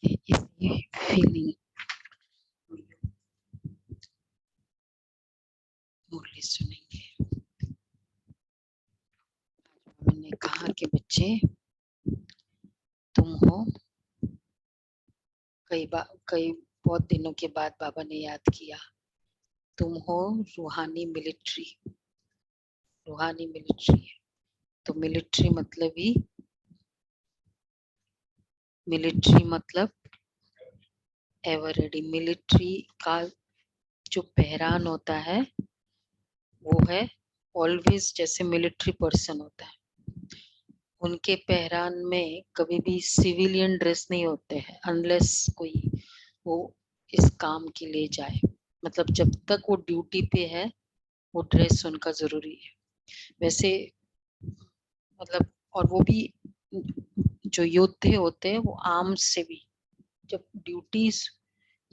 इसी फीलिंग मुरली सुनेंगे। मैंने कहा कि बच्चे तुम हो, कई बहुत दिनों के बाद बाबा ने याद किया, तुम हो रूहानी मिलिट्री। रूहानी मिलिट्री है तो मिलिट्री मतलब ही, मिलिट्री मतलब एवर रेडी। मिलिट्री का जो पहरान होता है वो है ऑलवेज, जैसे मिलिट्री पर्सन होता है उनके पहरान में कभी भी सिविलियन ड्रेस नहीं होते हैं अनलेस कोई वो इस काम के लिए जाए। मतलब जब तक वो ड्यूटी पे है वो ड्रेस उनका जरूरी है। वैसे मतलब, और वो भी जो योद्धे होते हैं वो आर्म्स से भी, जब ड्यूटीज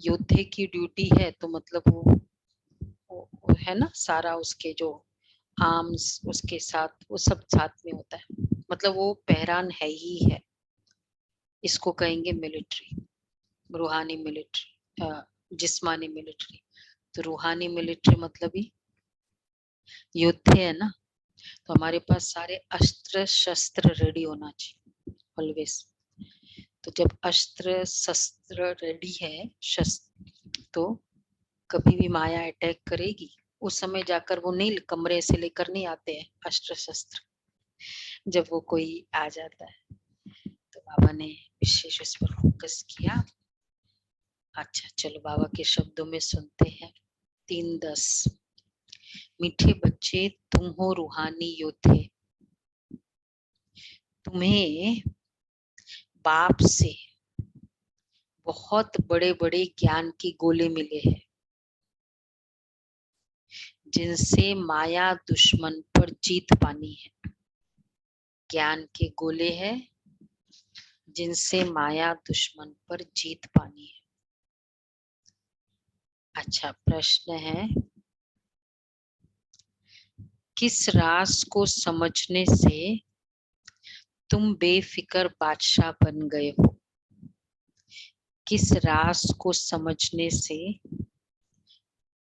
योद्धे की ड्यूटी है तो मतलब वो है ना, सारा उसके जो आर्म्स उसके साथ वो सब साथ में होता है, मतलब वो पहरान है ही है। इसको कहेंगे मिलिट्री, रूहानी मिलिट्री, जिस्मानी मिलिट्री। तो रूहानी मिलिट्री मतलब ही योद्धे है ना, तो हमारे पास सारे अस्त्र शस्त्र रेडी होना चाहिए ऑलवेज। तो जब अस्त्र शस्त्र रेडी है, शस्त्र, तो कभी भी माया अटैक करेगी उस समय जाकर वो नहीं, कमरे से लेकर नहीं आते हैं अस्त्र शस्त्र, जब वो कोई आ जाता है। तो बाबा ने विशेष उस पर फोकस किया। अच्छा चलो बाबा के शब्दों में सुनते हैं। 3:10। मीठे बच्चे तुम हो रूहानी योद्धे, तुम्हें बाप से बहुत बड़े बड़े ज्ञान के गोले मिले हैं, जिनसे माया दुश्मन पर जीत पानी है। ज्ञान के गोले हैं जिनसे माया दुश्मन पर जीत पानी है। अच्छा प्रश्न है, किस राज को समझने से तुम बेफिक्र बादशाह बन गए हो? किस राज को समझने से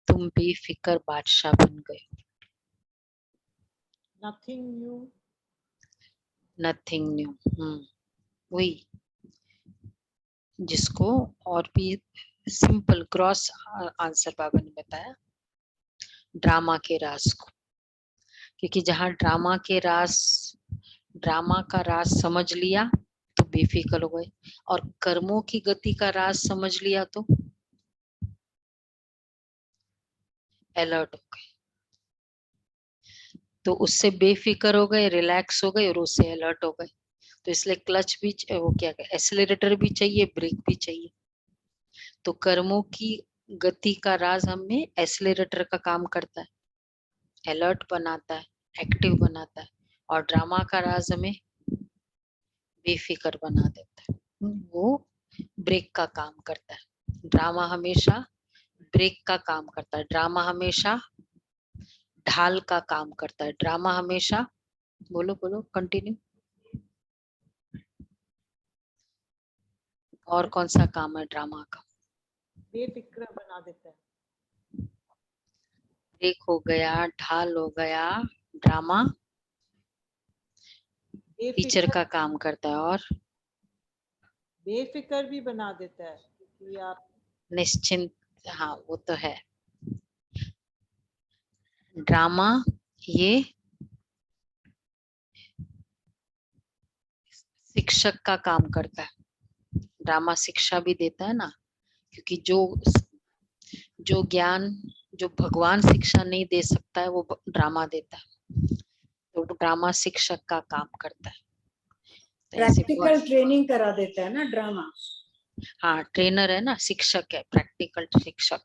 तुम बेफिक्र बादशाह बन गए हो? Nothing new. Nothing new. वही, जिसको और भी सिंपल क्रॉस आंसर बाबा ने बताया, ड्रामा के राज को। क्योंकि जहां ड्रामा का राज समझ लिया तो बेफिक्र हो गए, और कर्मों की गति का राज समझ लिया तो अलर्ट हो गए। तो उससे बेफिक्र हो गए, रिलैक्स हो गए, और उससे अलर्ट हो गए। तो इसलिए क्लच भी, वो क्या एक्सेलरेटर भी चाहिए, ब्रेक भी चाहिए। तो कर्मों की गति का राज हमें एक्सेलरेटर का काम करता है, अलर्ट बनाता है, एक्टिव बनाता है। और ड्रामा का राज हमें बेफिक्र बना देता है, वो ब्रेक का काम करता है। ड्रामा हमेशा ब्रेक का काम करता है, ड्रामा हमेशा ढाल का काम करता है, ड्रामा हमेशा, बोलो बोलो कंटिन्यू, और कौन सा काम है ड्रामा का? बेफिक्र बना देता है। ब्रेक हो गया, ढाल हो गया, ड्रामा टीचर का काम करता है, और बेफिक्र भी बना देता है कि आप निश्चिंत। हाँ वो तो है। ड्रामा ये शिक्षक का काम करता है, ड्रामा शिक्षा भी देता है ना, क्योंकि जो ज्ञान जो भगवान शिक्षा नहीं दे सकता है वो ड्रामा देता है, तो ड्रामा शिक्षक का काम करता है। तो ऐसे प्रैक्टिकल ट्रेनिंग करा देता है ना ड्रामा। हाँ ट्रेनर है ना, शिक्षक है, प्रैक्टिकल शिक्षक,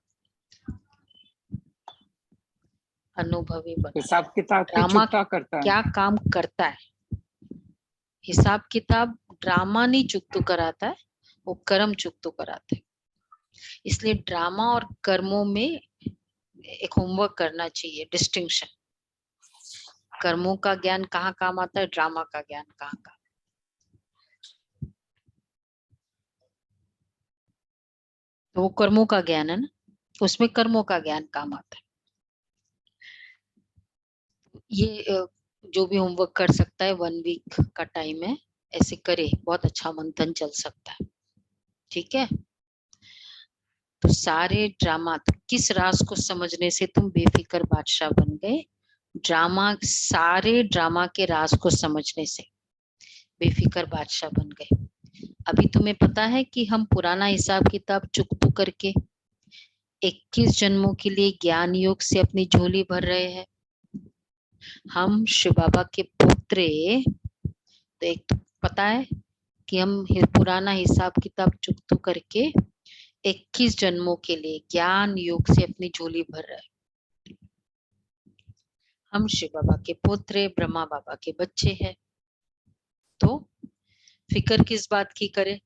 अनुभवी बनाता है। हिसाब किताब की ड्रामा चुकता करता है। क्या काम करता है? हिसाब किताब ड्रामा नहीं चुकतू कराता है, वो कर्म चुकतू कराता है। इसलिए ड्रामा और कर्मों में एक होमवर्क करना चाहिए, डिस्टिंक्शन। कर्मों का ज्ञान कहाँ काम आता है, ड्रामा का ज्ञान कहाँ काम। तो वो कर्मों का ज्ञान है ना, उसमें कर्मों का ज्ञान काम आता है। ये जो भी होमवर्क कर सकता है, 1 वीक का टाइम है, ऐसे करे, बहुत अच्छा मंथन चल सकता है। ठीक है, तो सारे ड्रामा, तो किस राज को समझने से तुम बेफिक्र बादशाह बन गए? ड्रामा, सारे ड्रामा के राज को समझने से बेफिक्र बादशाह बन गए। अभी तुम्हें पता है कि हम पुराना हिसाब किताब चुकतू करके 21 जन्मों के लिए ज्ञान योग से अपनी झोली भर रहे हैं। हम शिव बाबा के पुत्र, तो एक तो पता है कि हम पुराना हिसाब किताब चुकतू करके 21 जन्मों के लिए ज्ञान योग से अपनी झोली भर रहे हैं। हम शिव बाबा के पुत्र, ब्रह्मा बाबा के बच्चे हैं, तो फिक्र किस बात की करें?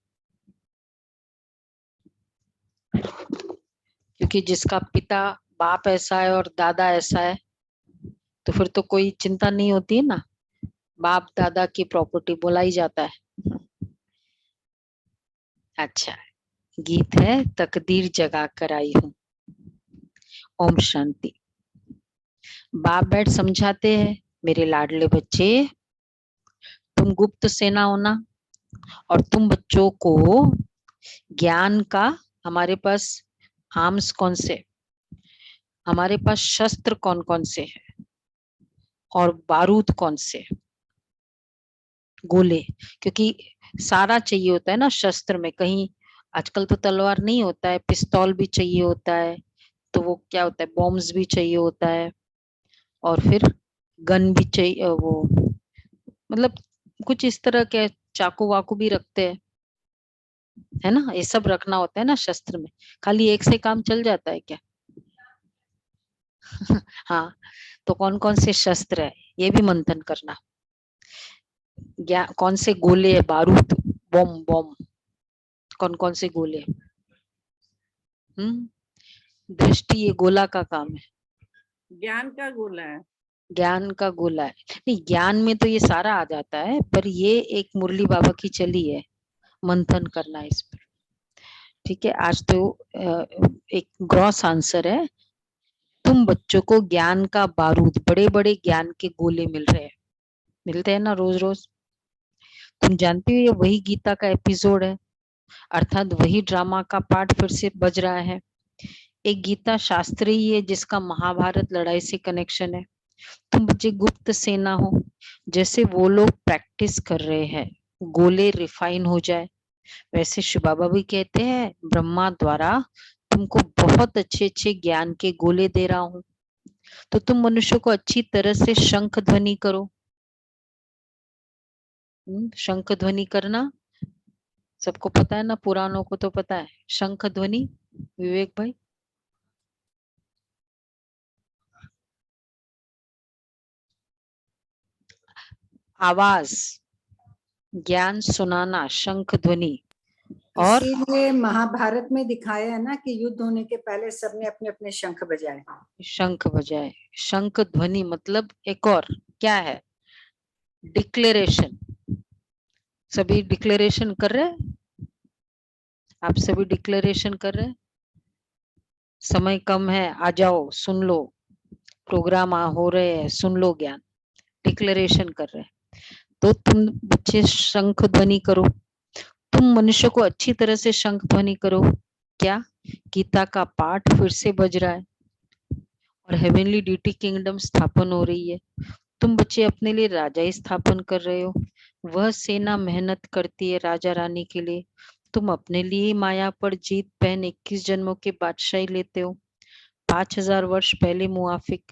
क्योंकि जिसका पिता बाप ऐसा है और दादा ऐसा है, तो फिर तो कोई चिंता नहीं होती है ना। बाप दादा की प्रॉपर्टी बोला ही जाता है। अच्छा, गीत है तकदीर जगा कर आई हूँ। ओम शांति। बाप बैठ समझाते हैं, मेरे लाडले बच्चे, तुम गुप्त सेना हो ना, और तुम बच्चों को ज्ञान का, हमारे पास आर्म्स कौन से, हमारे पास शस्त्र कौन कौन से हैं और बारूद कौन से, गोले, क्योंकि सारा चाहिए होता है ना शस्त्र में। कहीं आजकल तो तलवार नहीं होता है, पिस्तौल भी चाहिए होता है, तो वो क्या होता है, बॉम्ब्स भी चाहिए होता है, और फिर गन भी चाहिए, वो मतलब कुछ इस तरह के चाकू वाकू भी रखते हैं, है ना, ये सब रखना होता है ना शस्त्र में। खाली एक से काम चल जाता है क्या? हाँ, तो कौन कौन से शस्त्र है ये भी मंथन करना। कौन से गोले है, बारूद, बॉम्ब बॉम्ब, कौन कौन से गोले। दृष्टि ये गोला का काम है, ज्ञान का गोला है। ज्ञान का गोला है। नहीं, ज्ञान में तो ये सारा आ जाता है, पर ये एक मुरली बाबा की चली है, मंथन करना इस पर। ठीक है, आज तो एक ग्रॉस आंसर है, तुम बच्चों को ज्ञान का बारूद, बड़े बड़े ज्ञान के गोले मिल रहे हैं, मिलते हैं ना रोज रोज। तुम जानते हो ये वही गीता का एपिसोड है, अर्थात वही ड्रामा का पार्ट फिर से बज रहा है। एक गीता शास्त्र ही है जिसका महाभारत लड़ाई से कनेक्शन है। तुम बच्चे गुप्त सेना हो, जैसे वो लोग प्रैक्टिस कर रहे हैं गोले रिफाइन हो जाए, वैसे शिव बाबा भी कहते हैं ब्रह्मा द्वारा तुमको बहुत अच्छे अच्छे ज्ञान के गोले दे रहा हूँ, तो तुम मनुष्य को अच्छी तरह से शंख ध्वनि करो। शंख ध्वनि करना सबको पता है ना, पुराणों को तो पता है शंख ध्वनि। विवेक भाई, आवाज, ज्ञान सुनाना, शंख ध्वनि। और इसीलिए महाभारत में दिखाया है ना कि युद्ध होने के पहले सबने अपने अपने शंख बजाए। शंख बजाए, शंख ध्वनि मतलब एक और क्या है, डिक्लेरेशन। सभी डिक्लेरेशन कर रहे हैं, आप सभी डिक्लेरेशन कर रहे हैं, समय कम है, आ जाओ सुन लो, प्रोग्राम हो रहे हैं, सुन लो ज्ञान, डिक्लेरेशन कर रहे हैं। तो तुम बच्चे शंख ध्वनि करो, तुम मनुष्य को अच्छी तरह से शंख ध्वनि करो। क्या? गीता का पाठ फिर से बज रहा है और हेवनली ड्यूटी किंगडम स्थापन हो रही है। तुम बच्चे अपने लिए राजा ही स्थापन कर रहे हो, वह सेना मेहनत करती है राजा रानी के लिए, तुम अपने लिए माया पर जीत पहन 21 जन्मों के बादशाही लेते हो। 5000 वर्ष पहले मुआफिक,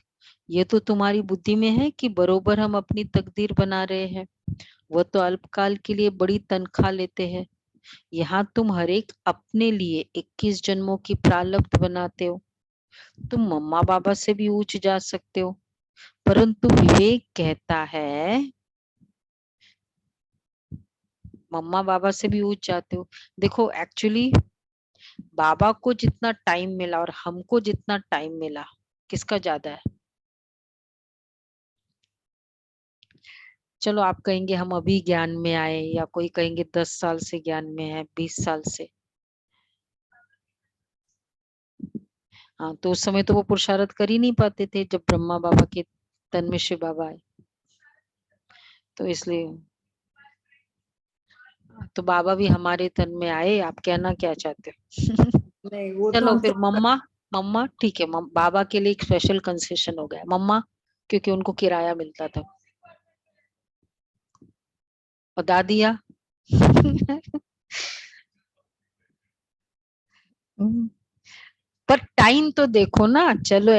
ये तो तुम्हारी बुद्धि में है कि बरोबर हम अपनी तकदीर बना रहे हैं, वह तो अल्पकाल के लिए बड़ी तनख्वाह लेते हैं। यहाँ तुम हर एक अपने लिए 21 जन्मों की प्रारब्ध बनाते हो। तुम मम्मा बाबा से भी ऊंच जा सकते हो, परंतु विवेक कहता है मम्मा बाबा से भी ऊंच जाते हो। देखो एक्चुअली बाबा को जितना टाइम मिला और हमको जितना टाइम मिला, किसका ज्यादा है? चलो आप कहेंगे हम अभी ज्ञान में आए, या कोई कहेंगे 10 साल से ज्ञान में है, 20 साल से। हाँ, तो उस समय तो वो पुरुषार्थ कर ही नहीं पाते थे जब ब्रह्मा बाबा के तन में शिव बाबा आए, तो इसलिए तो बाबा भी हमारे तन में आए। आप कहना क्या चाहते हो? नहीं, वो तो चलो हम फिर तो मम्मा, मम्मा ठीक है, बाबा के लिए एक स्पेशल कंसेशन हो गया मम्मा, क्योंकि उनको किराया मिलता था। और दादिया पर टाइम तो देखो ना, चलो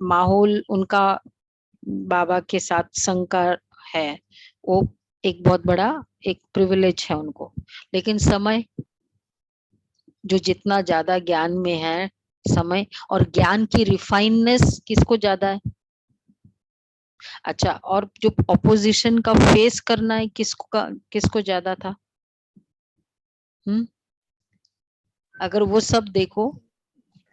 माहौल उनका बाबा के साथ संग का है, वो एक बहुत बड़ा एक प्रिविलेज है उनको, लेकिन समय जो जितना ज्यादा ज्ञान में है समय, और ज्ञान की रिफाइननेस किसको ज्यादा है? अच्छा, और जो ऑपोजिशन का फेस करना है किसको ज्यादा था? अगर वो सब देखो,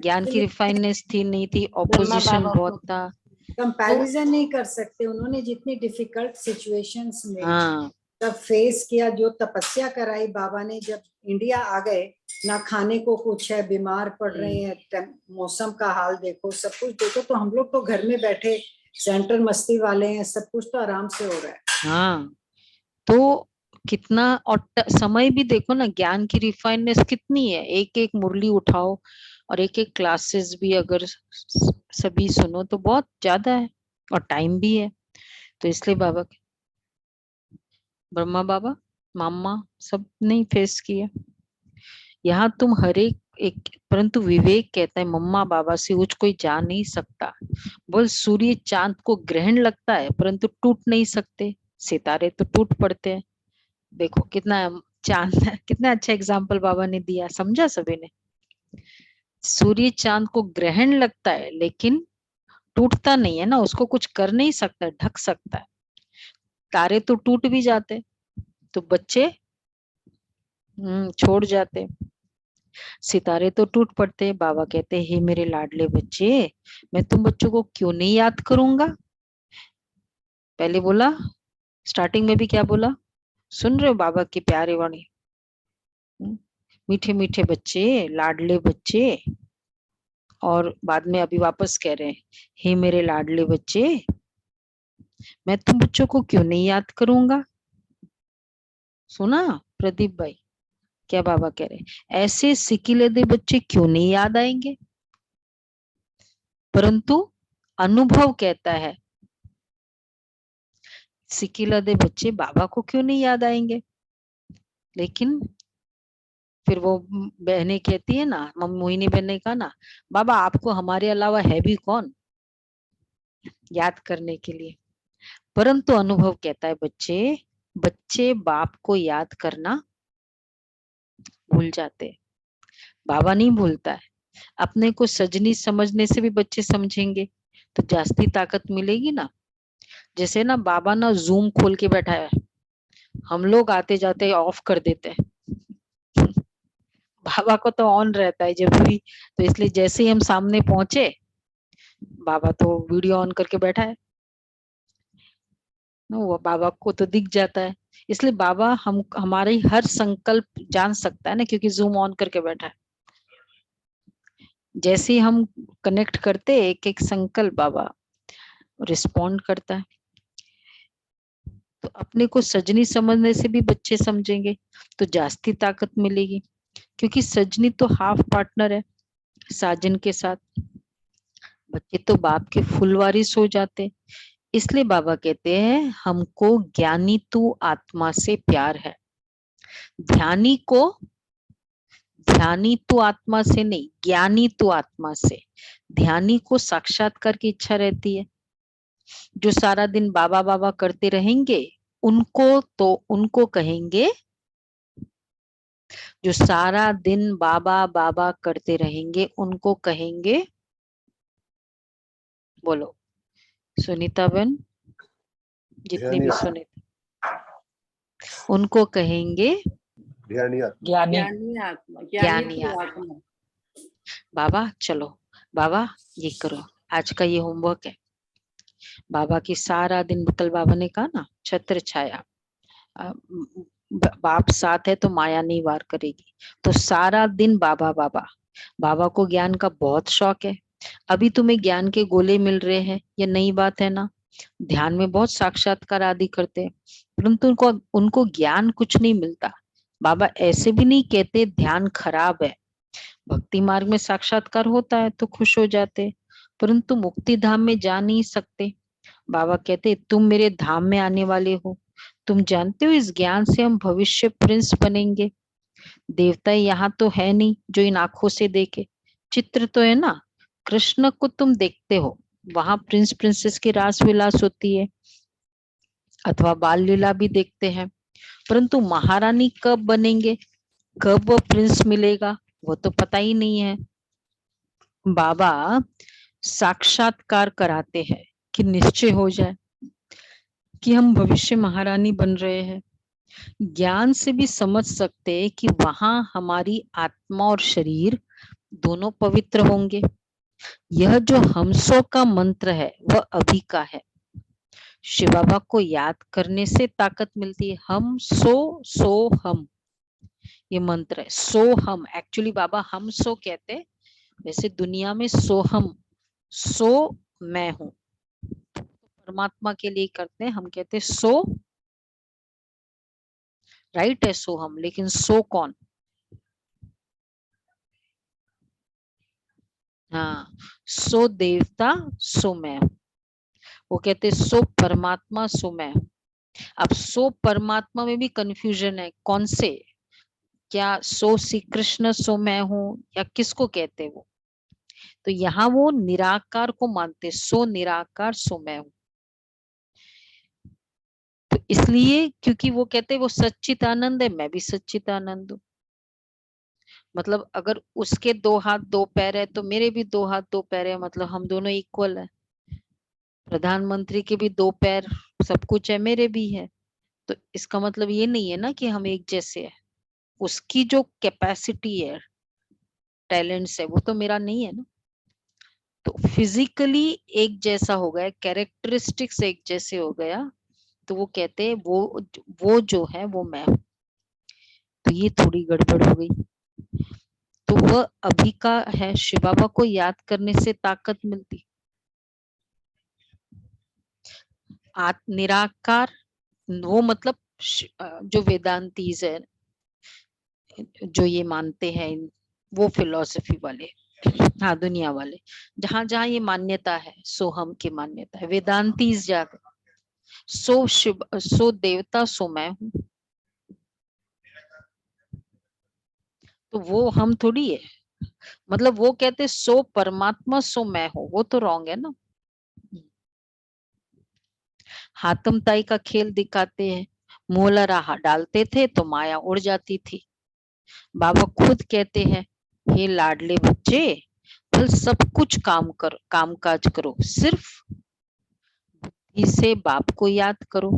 ज्ञान की रिफाइननेस थी नहीं थी, ऑपोजिशन बाबा बहुत को था। कंपैरिजन नहीं कर सकते। उन्होंने जितनी डिफिकल्ट सिचुएशंस में हाँ, जब फेस किया, जो तपस्या कराई बाबा ने, जब इंडिया आ गए, ना खाने को कुछ है, बीमार पड़ रहे हैं, मौसम का हाल देखो, सब कुछ देखो, तो हम लोग तो घर में बैठे सेंटर मस्ती वाले हैं, सब कुछ तो आराम से हो रहा है। हाँ, तो कितना, और समय भी देखो ना, ज्ञान की रिफाइननेस कितनी है। एक एक मुरली उठाओ और एक एक क्लासेस भी अगर सभी सुनो तो बहुत ज्यादा है, और टाइम भी है। तो इसलिए बाबा, ब्रह्मा बाबा, मामा सब नहीं फेस किया। यहाँ तुम हर एक, परंतु विवेक कहता है मम्मा बाबा से उच्च कोई जा नहीं सकता। बोल, सूर्य चांद को ग्रहण लगता है परंतु टूट नहीं सकते, सितारे तो टूट पड़ते हैं। देखो कितना चांद कितना अच्छा एग्जाम्पल बाबा ने दिया, समझा सभी ने? सूर्य चांद को ग्रहण लगता है लेकिन टूटता नहीं है ना, उसको कुछ कर नहीं सकता, ढक सकता है। तारे तो टूट भी जाते, तो बच्चे छोड़ जाते, सितारे तो टूट पड़ते। बाबा कहते, हे मेरे लाडले बच्चे, मैं तुम बच्चों को क्यों नहीं याद करूंगा? पहले बोला, स्टार्टिंग में भी क्या बोला, सुन रहे हो बाबा की प्यारे वाणी? मीठे मीठे बच्चे, लाडले बच्चे, और बाद में अभी वापस कह रहे हैं, हे मेरे लाडले बच्चे, मैं तुम बच्चों को क्यों नहीं याद करूंगा? सुना प्रदीप भाई, क्या बाबा कह रहे हैं? ऐसे सिकिलदे बच्चे क्यों नहीं याद आएंगे? परंतु अनुभव कहता है, सिकिलदे बच्चे बाबा को क्यों नहीं याद आएंगे? लेकिन फिर वो बहनें कहती है ना, मोहिनी बहन ने कहा ना, बाबा आपको हमारे अलावा है भी कौन याद करने के लिए? परंतु अनुभव कहता है, बच्चे बच्चे बाप को याद करना भूल जाते, बाबा नहीं भूलता है। अपने को सजनी समझने से भी बच्चे समझेंगे तो जास्ती ताकत मिलेगी ना। जैसे ना बाबा ना जूम खोल के बैठा है, हम लोग आते जाते ऑफ कर देते हैं, बाबा को तो ऑन रहता है जब भी। तो इसलिए जैसे ही हम सामने पहुंचे, बाबा तो वीडियो ऑन करके बैठा है, वो बाबा को तो दिख जाता है। इसलिए बाबा हम हमारी हर संकल्प जान सकता है ना, क्योंकि जूम ऑन करके बैठा है। जैसे ही हम कनेक्ट करते एक एक संकल्प, बाबा रिस्पॉन्ड करता है। तो अपने को सजनी समझने से भी बच्चे समझेंगे तो जास्ती ताकत मिलेगी, क्योंकि सजनी तो हाफ पार्टनर है साजन के साथ। बच्चे तो बाप के फुलवारिस हो जाते। इसलिए बाबा कहते हैं, हमको ज्ञानी तू आत्मा से प्यार है। ध्यानी को, ध्यानी तो आत्मा से नहीं, ज्ञानी तो आत्मा से। ध्यानी को साक्षात्कार की इच्छा रहती है। जो सारा दिन बाबा बाबा करते रहेंगे उनको कहेंगे, जो सारा दिन बाबा बाबा करते रहेंगे उनको कहेंगे, बोलो सुनीता बहन, जितने भी सुने उनको कहेंगे ज्ञानी आत्मा। ज्ञानी आत्मा, ज्ञानी ज्ञानी तो आत्मा। आत्मा। बाबा चलो, बाबा ये करो, आज का ये होमवर्क है। बाबा की सारा दिन, कल बाबा ने कहा ना, छत्र छाया, बाप साथ है तो माया नहीं वार करेगी। तो सारा दिन बाबा बाबा, बाबा को ज्ञान का बहुत शौक है। अभी तुम्हें ज्ञान के गोले मिल रहे हैं, ये नई बात है ना। ध्यान में बहुत साक्षात्कार आदि करते हैं, परंतु उनको उनको ज्ञान कुछ नहीं मिलता। बाबा ऐसे भी नहीं कहते ध्यान खराब है। भक्ति मार्ग में साक्षात्कार होता है तो खुश हो जाते, परंतु मुक्ति धाम में जा नहीं सकते। बाबा कहते तुम मेरे धाम में आने वाले हो, तुम जानते हो इस ज्ञान से हम भविष्य प्रिंस बनेंगे। देवता यहाँ तो है नहीं जो इन आंखों से देखे, चित्र तो है ना। कृष्ण को तुम देखते हो, वहां प्रिंस प्रिंसेस की रास विलास होती है, अथवा बाल लीला भी देखते हैं, परंतु महारानी कब बनेंगे, कब वो प्रिंस मिलेगा, वो तो पता ही नहीं है। बाबा साक्षात्कार कराते हैं कि निश्चय हो जाए कि हम भविष्य महारानी बन रहे हैं। ज्ञान से भी समझ सकते हैं कि वहां हमारी आत्मा और शरीर दोनों पवित्र होंगे। यह जो हम सो का मंत्र है वह अभी का है। शिव बाबा को याद करने से ताकत मिलती है। हम सो हम, ये मंत्र है। सो हम, एक्चुअली बाबा हम सो कहते, वैसे दुनिया में सोहम, सो मैं हूं, परमात्मा के लिए करते हैं, हम कहते हैं सो, राइट है सो हम, लेकिन सो कौन? हाँ, सो देवता सो मैं हूं, वो कहते सो परमात्मा सो मैं हूं। अब सो परमात्मा में भी कंफ्यूजन है, कौन से, क्या सो श्री कृष्ण सो मैं हूं, या किसको कहते वो? तो यहाँ वो निराकार को मानते, सो निराकार सो मैं हूं। तो इसलिए क्योंकि वो कहते वो सच्चित आनंद है, मैं भी सच्चित आनंद हूँ। मतलब अगर उसके 2 हाथ 2 पैर है तो मेरे भी 2 हाथ 2 पैर है, मतलब हम दोनों इक्वल है। प्रधानमंत्री के भी 2 पैर, सब कुछ है, मेरे भी है। तो इसका मतलब ये नहीं है ना कि हम एक जैसे है। उसकी जो कैपेसिटी है, टैलेंट्स है, वो तो मेरा नहीं है ना। तो फिजिकली एक जैसा हो गया, कैरेक्टरिस्टिक्स एक जैसे हो गया, तो वो कहते हैं वो जो है वो मैं हूं। तो ये थोड़ी गड़बड़ हो गई। तो वह अभी का है, शिव बाबा को याद करने से ताकत मिलती। निराकार वो मतलब जो वेदांतीज है, जो ये मानते हैं, वो फिलॉसफी वाले, हाँ दुनिया वाले, जहां जहां ये मान्यता है, सोहम की मान्यता है, वेदांतीज जाते सो शिव, सो देवता सो मैं हूं। तो वो हम थोड़ी है, मतलब वो कहते सो परमात्मा सो मैं हूं, वो तो रॉन्ग है ना। हातम ताई का खेल दिखाते हैं, मोला राह डालते थे तो माया उड़ जाती थी। बाबा खुद कहते हैं, हे लाडले बच्चे, कल सब कुछ काम काज करो, सिर्फ इसे बाप को याद करो।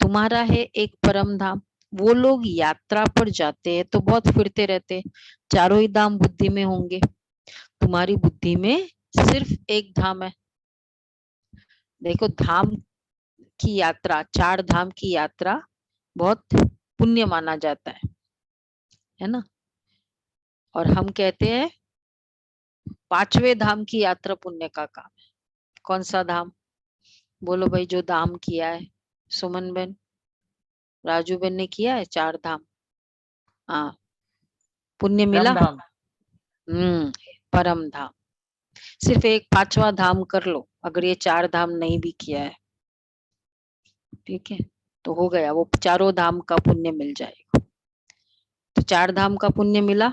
तुम्हारा है एक परम धाम। वो लोग यात्रा पर जाते हैं तो बहुत फिरते रहते, चारों ही धाम बुद्धि में होंगे, तुम्हारी बुद्धि में सिर्फ एक धाम है। देखो धाम की यात्रा, 4 धाम की यात्रा बहुत पुण्य माना जाता है ना। और हम कहते हैं 5वें धाम की यात्रा पुण्य का काम है। कौन सा धाम? बोलो भाई, जो धाम किया है। सुमन बेन, राजू बेन ने किया है 4 धाम। हाँ, पुण्य मिला। परम धाम, सिर्फ एक 5वां धाम कर लो, अगर ये 4 धाम नहीं भी किया है, ठीक है, तो हो गया, वो चारों धाम का पुण्य मिल जाएगा। तो 4 धाम का पुण्य मिला,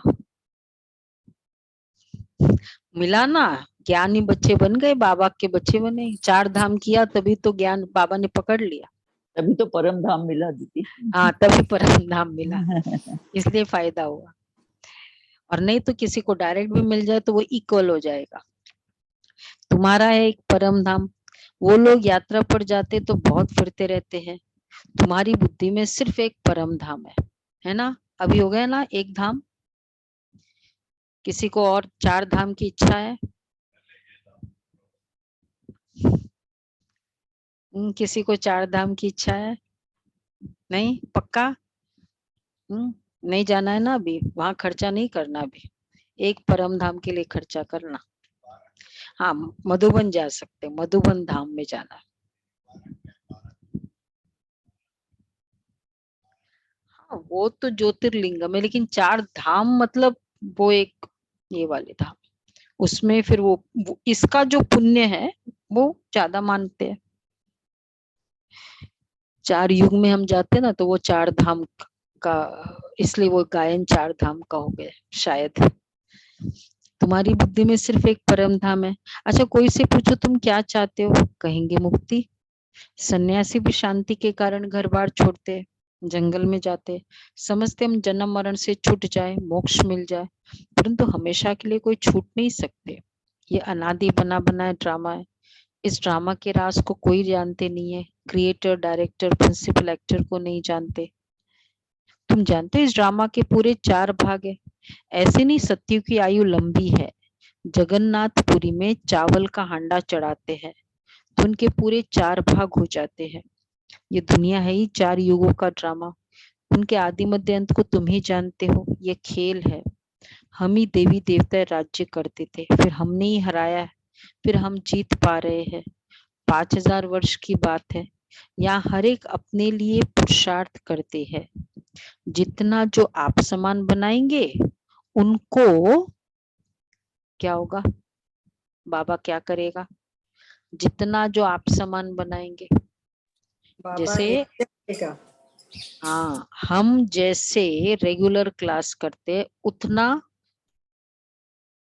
मिला ना। ज्ञानी बच्चे बन गए, बाबा के बच्चे बने। 4 धाम किया तभी तो ज्ञान बाबा ने पकड़ लिया, तभी तो परम धाम मिला दीदी। हाँ तभी परम धाम मिला, इसलिए फायदा हुआ। और नहीं तो किसी को डायरेक्ट भी मिल जाए तो वो इक्वल हो जाएगा। तुम्हारा है एक परम धाम। वो लोग यात्रा पर जाते तो बहुत फिरते रहते हैं, तुम्हारी बुद्धि में सिर्फ एक परम धाम है ना। अभी हो गया ना एक धाम। किसी को और 4 धाम की इच्छा है? किसी को 4 धाम की इच्छा है? नहीं, पक्का? नहीं जाना है ना, अभी वहां खर्चा नहीं करना अभी। एक परम धाम के लिए खर्चा करना। हाँ, मधुबन जा सकते, मधुबन धाम में जाना। हाँ, वो तो ज्योतिर्लिंगम है, लेकिन 4 धाम मतलब वो एक ये वाले धाम, उसमें फिर वो इसका जो पुण्य है वो ज्यादा मानते हैं। 4 युग में हम जाते ना, तो वो 4 धाम का, इसलिए वो गायन 4 धाम का हो गया शायद। तुम्हारी बुद्धि में सिर्फ एक परम धाम है। अच्छा, कोई से पूछो तुम क्या चाहते हो, कहेंगे मुक्ति। सन्यासी भी शांति के कारण घर बार छोड़ते, जंगल में जाते, समझते हम जन्म मरण से छूट जाए, मोक्ष मिल जाए, परंतु हमेशा के लिए कोई छूट नहीं सकते। ये अनादि बना बनाया ड्रामा है। इस ड्रामा के राज को कोई जानते नहीं है। क्रिएटर, डायरेक्टर, प्रिंसिपल एक्टर को नहीं जानते। तुम जानते हो इस ड्रामा के पूरे 4 भाग है। ऐसे नहीं सत्युग की आयु लंबी है। जगन्नाथपुरी में चावल का हांडा चढ़ाते हैं तो उनके पूरे 4 भाग हो जाते हैं। ये दुनिया है ही 4 युगों का ड्रामा। उनके आदि मध्य अंत को तुम ही जानते हो। ये खेल है। हम ही देवी देवता राज्य करते थे, फिर हमने ही हराया है, फिर हम जीत पा रहे हैं। 5000 वर्ष की बात है। यहाँ हर एक अपने लिए पुरुषार्थ करते हैं। जितना जो आप समान बनाएंगे उनको क्या होगा, बाबा क्या करेगा? जितना जो आप समान बनाएंगे, बाबा जैसे नीचे करेगा। हाँ, हम जैसे रेगुलर क्लास करते उतना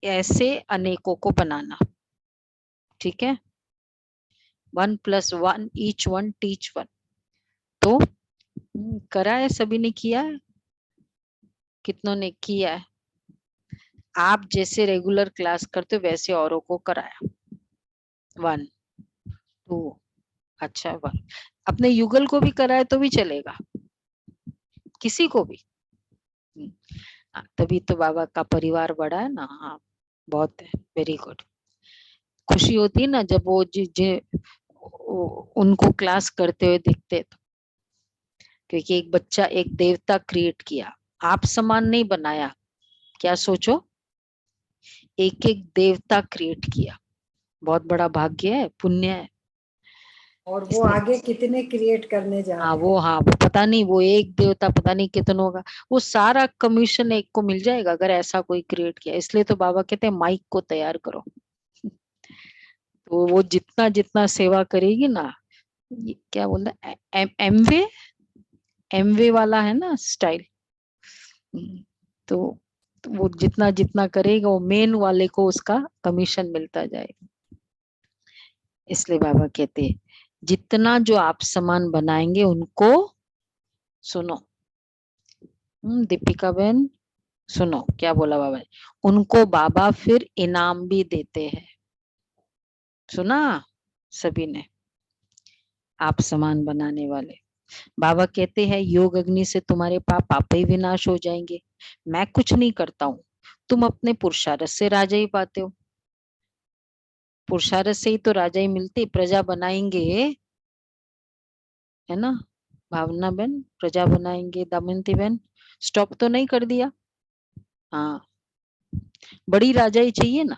ऐसे अनेकों को बनाना। ठीक है, 1 + 1 ईच 1 टीच 1। तो करा है, सभी ने किया है, कितनों ने किया है? आप जैसे रेगुलर क्लास करते हो वैसे औरों को कराया। 1 2, अच्छा 1। अपने युगल को भी कराए तो भी चलेगा, किसी को भी। तभी तो बाबा का परिवार बड़ा है ना। हाँ, बहुत है, वेरी गुड। खुशी होती है ना जब वो उनको क्लास करते हुए दिखते तो, क्योंकि एक बच्चा एक देवता क्रिएट किया, आप समान नहीं बनाया। क्या सोचो, एक एक देवता क्रिएट किया, बहुत बड़ा भाग्य है, पुण्य है। और वो इसलिए आगे कितने क्रिएट करने जा रहे हैं। हाँ, वो पता नहीं, वो एक देवता पता नहीं कितनों का, वो सारा कमीशन एक को मिल जाएगा अगर ऐसा कोई क्रिएट किया। इसलिए तो बाबा कहते हैं माइक को तैयार करो। तो वो जितना जितना सेवा करेगी ना, क्या बोलता है, एमवे वाला है ना स्टाइल। तो वो जितना जितना करेगा वो मेन वाले को उसका कमीशन मिलता जाएगा। इसलिए बाबा कहते हैं जितना जो आप समान बनाएंगे उनको, सुनो दीपिका बहन, सुनो क्या बोला बाबा ने, उनको बाबा फिर इनाम भी देते हैं। सुना सभी ने, आप समान बनाने वाले। बाबा कहते हैं योग अग्नि से तुम्हारे पाप ही विनाश हो जाएंगे। मैं कुछ नहीं करता हूँ, तुम अपने पुरुषार्थ से राजा ही पाते हो। पुरुषार्थ से ही तो राजा ही मिलती, प्रजा बनाएंगे, है ना भावना बहन, प्रजा बनाएंगे। दमयंती बहन, स्टॉप तो नहीं कर दिया? हाँ, बड़ी राजा ही चाहिए ना।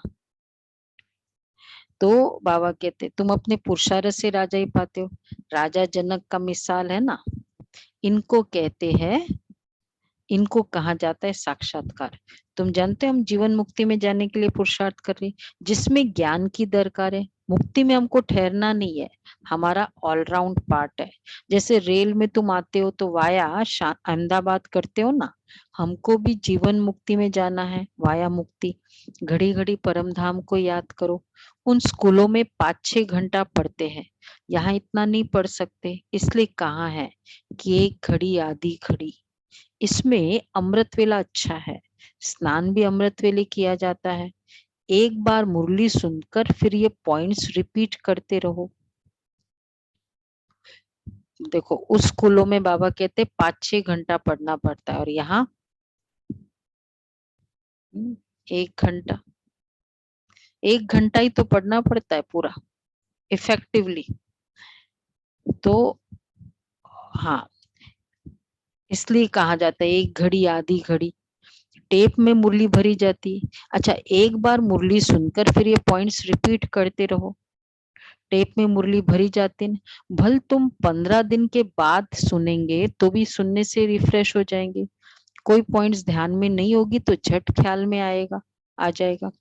तो बाबा कहते तुम अपने पुरुषार्थ से राजा ही पाते हो। राजा जनक का मिसाल है ना, इनको कहते हैं, इनको कहा जाता है साक्षात्कार। तुम जानते हो हम जीवन मुक्ति में जाने के लिए पुरुषार्थ कर रहे हैं, जिसमें ज्ञान की दरकार है। मुक्ति में हमको ठहरना नहीं है, हमारा ऑलराउंड पार्ट है। जैसे रेल में तुम आते हो तो वाया अहमदाबाद करते हो ना, हमको भी जीवन मुक्ति में जाना है, वाया मुक्ति। घड़ी घड़ी परम धाम को याद करो। उन स्कूलों में 5-6 घंटा पढ़ते हैं, यहाँ इतना नहीं पढ़ सकते, इसलिए कहा है कि एक घड़ी आधी घड़ी। इसमें अमृत वेला अच्छा है, स्नान भी अमृत वेले किया जाता है। एक बार मुरली सुनकर फिर ये पॉइंट्स रिपीट करते रहो। देखो उस स्कूलों में बाबा कहते 5-6 घंटा पढ़ना पड़ता है, और यहाँ 1 घंटा, 1 घंटा ही तो पढ़ना पड़ता है पूरा इफेक्टिवली। तो हाँ, इसलिए कहा जाता है एक घड़ी आधी घड़ी। टेप में मुरली भरी जाती। अच्छा, एक बार मुरली सुनकर फिर ये पॉइंट्स रिपीट करते रहो। टेप में मुरली भरी जाती न, भल तुम 15 दिन के बाद सुनेंगे तो भी सुनने से रिफ्रेश हो जाएंगे। कोई पॉइंट्स ध्यान में नहीं होगी तो झट ख्याल में आ जाएगा।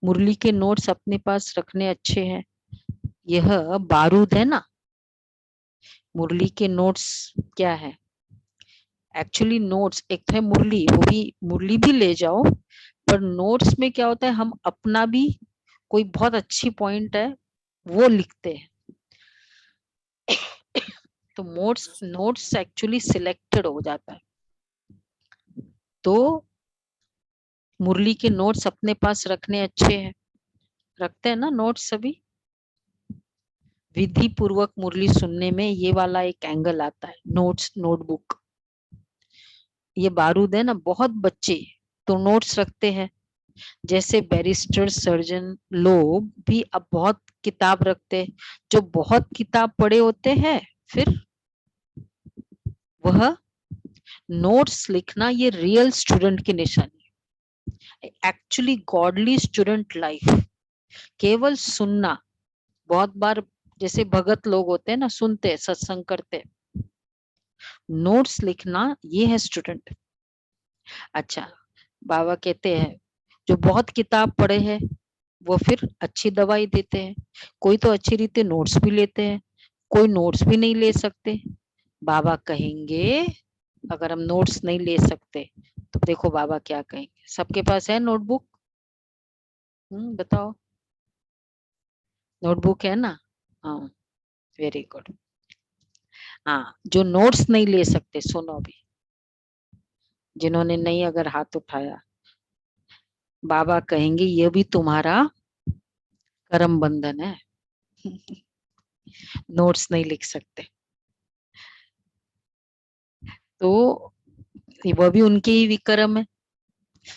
मुरली के नोट्स अपने पास रखने अच्छे हैं। यह बारूद है ना, मुरली के नोट्स क्या है? एक्चुअली नोट्स एक तो है मुरली, वो भी मुरली भी ले जाओ, पर नोट्स में क्या होता है, हम अपना भी कोई बहुत अच्छी पॉइंट है वो लिखते हैं। तो नोट्स एक्चुअली सिलेक्टेड हो जाता है। तो मुरली के नोट्स अपने पास रखने अच्छे हैं। रखते हैं ना नोट्स सभी? विधि पूर्वक मुरली सुनने में ये वाला एक एंगल आता है, नोट्स, नोटबुक। ये बारूद है ना, बहुत बच्चे तो नोट्स रखते हैं। जैसे बैरिस्टर, सर्जन लोग भी अब बहुत किताब रखते हैं। जो बहुत किताब पढ़े होते हैं, फिर वह नोट्स लिखना, ये रियल स्टूडेंट की निशानी है। एक्चुअली गॉडली स्टूडेंट लाइफ केवल सुनना। बहुत बार जैसे भगत लोग होते हैं ना, सुनते हैं, सत्संग करते हैं। नोट्स लिखना ये है स्टूडेंट। अच्छा, बाबा कहते हैं जो बहुत किताब पढ़े हैं वो फिर अच्छी दवाई देते हैं। कोई तो अच्छी रीति नोट्स भी लेते हैं, कोई नोट्स भी नहीं ले सकते। बाबा कहेंगे अगर हम नोट्स नहीं ले सकते तो देखो बाबा क्या कहेंगे। सबके पास है नोटबुक? बताओ, नोटबुक है ना? हाँ, वेरी गुड। हाँ, जो नोट्स नहीं ले सकते, सुनो भी, जिन्होंने नहीं अगर हाथ उठाया, बाबा कहेंगे ये भी तुम्हारा कर्म बंधन है। नोट्स नहीं लिख सकते तो वह भी उनके ही विक्रम है,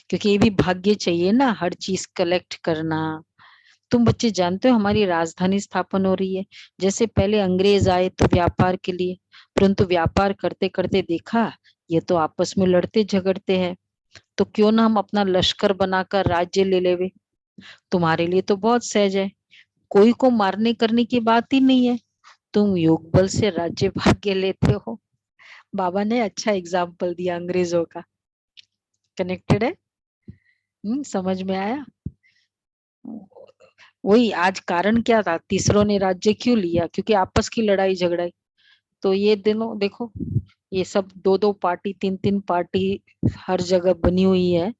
क्योंकि ये भी भाग्य चाहिए ना, हर चीज कलेक्ट करना। तुम बच्चे जानते हो हमारी राजधानी स्थापन हो रही है। जैसे पहले अंग्रेज आए तो व्यापार के लिए, परंतु व्यापार करते करते देखा ये तो आपस में लड़ते झगड़ते हैं, तो क्यों ना हम अपना लश्कर बनाकर राज्य ले लेवे। तुम्हारे लिए तो बहुत सहज है, कोई को मारने करने की बात ही नहीं है, तुम योग बल से राज्य भाग्य लेते हो। बाबा ने अच्छा एग्जाम्पल दिया अंग्रेजों का। कनेक्टेड है? समझ में आया? वही आज कारण क्या था, तीसरों ने राज्य क्यों लिया? क्योंकि आपस की लड़ाई झगड़ाई। तो ये दिनों देखो, ये सब दो दो पार्टी, तीन तीन पार्टी हर जगह बनी हुई है,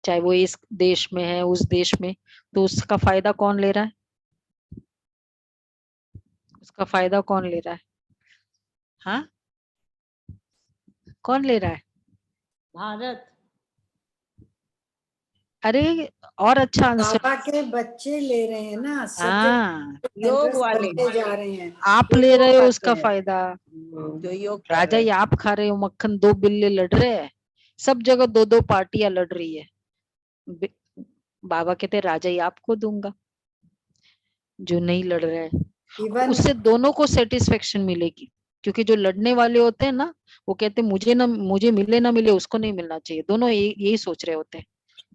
चाहे वो इस देश में है, उस देश में। तो उसका फायदा कौन ले रहा है? उसका फायदा कौन ले रहा है? हाँ, कौन ले रहा है? भारत। अरे, और अच्छा आंसर। बाबा के बच्चे ले रहे हैं ना, सब हाँ, योग सेंटर्स वाले बनते जा रहे हैं। आप वो ले योग रहे हो करते उसका हैं। फायदा। जो योग कर राजा रहे ये आप खा रहे हो मक्खन, दो बिल्ले लड़ रहे हैं, सब जगह दो दो पार्टियां लड़ रही है। बे- बाबा कहते राजा ही आपको दूंगा, जो नहीं लड़ रहा है। इवन उससे दोनों को सेटिस्फेक्शन मिलेगी, क्योंकि जो लड़ने वाले होते हैं ना, वो कहते हैं मुझे मिले ना मिले, उसको नहीं मिलना चाहिए। दोनों यही सोच रहे होते हैं,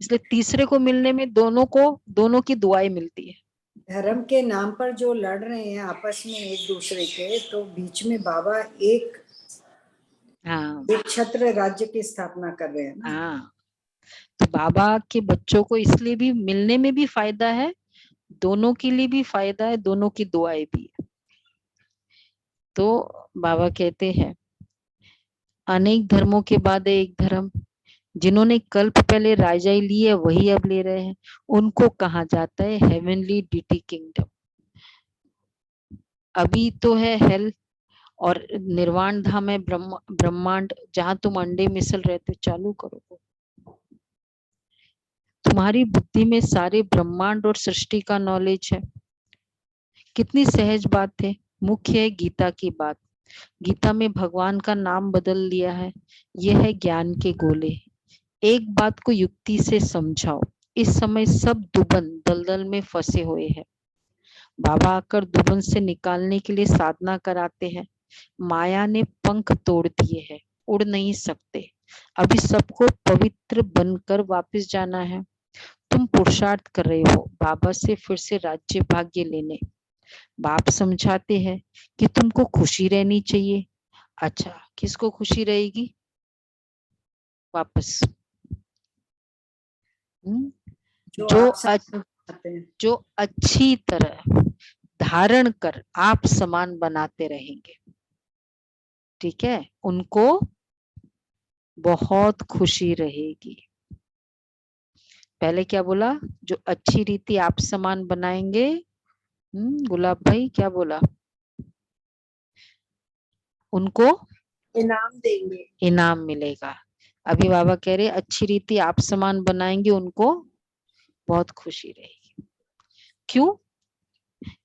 इसलिए तीसरे को मिलने में दोनों की दुआएं मिलती है। धर्म के नाम पर जो लड़ रहे हैं आपस में एक दूसरे के, तो बीच में बाबा एक हाँ छत्र राज्य की स्थापना कर रहे हैं ना। हाँ, तो बाबा के बच्चों को इसलिए भी मिलने में भी फायदा है, दोनों के लिए भी फायदा है, दोनों की दुआएं भी है। तो बाबा कहते हैं अनेक धर्मों के बाद एक धर्म, जिन्होंने कल्प पहले राजाई ली है वही अब ले रहे हैं, उनको कहा जाता है हेवनली डिटी किंगडम। अभी तो है हेल, और निर्वाण धाम है ब्रह्मांड, जहां तुम अंडे मिसल रहे थे। चालू करो, तुम्हारी बुद्धि में सारे ब्रह्मांड और सृष्टि का नॉलेज है। कितनी सहज बात है। मुख्य है गीता की बात। गीता में भगवान का नाम बदल दिया है। यह है ज्ञान के गोले। एक बात को युक्ति से समझाओ। इस समय सब दुबन दलदल में फंसे हुए हैं। बाबा आकर दुबन से निकालने के लिए साधना कराते हैं। माया ने पंख तोड़ दिए हैं, उड़ नहीं सकते। अभी सबको पवित्र बनकर वापस जाना है। तुम पुरुषार्थ कर रहे हो बाबा से फिर से राज्य भाग्य लेने। बाप समझाते हैं कि तुमको खुशी रहनी चाहिए। अच्छा, किसको खुशी रहेगी? वापस जो जो आप चाहते हैं। जो अच्छी तरह धारण कर आप समान बनाते रहेंगे, ठीक है, उनको बहुत खुशी रहेगी। पहले क्या बोला? जो अच्छी रीति आप समान बनाएंगे। गुलाब भाई क्या बोला? उनको इनाम देंगे। इनाम मिलेगा। अभी बाबा कह रहे अच्छी रीति आप समान बनाएंगे, उनको बहुत खुशी रहेगी। क्यों?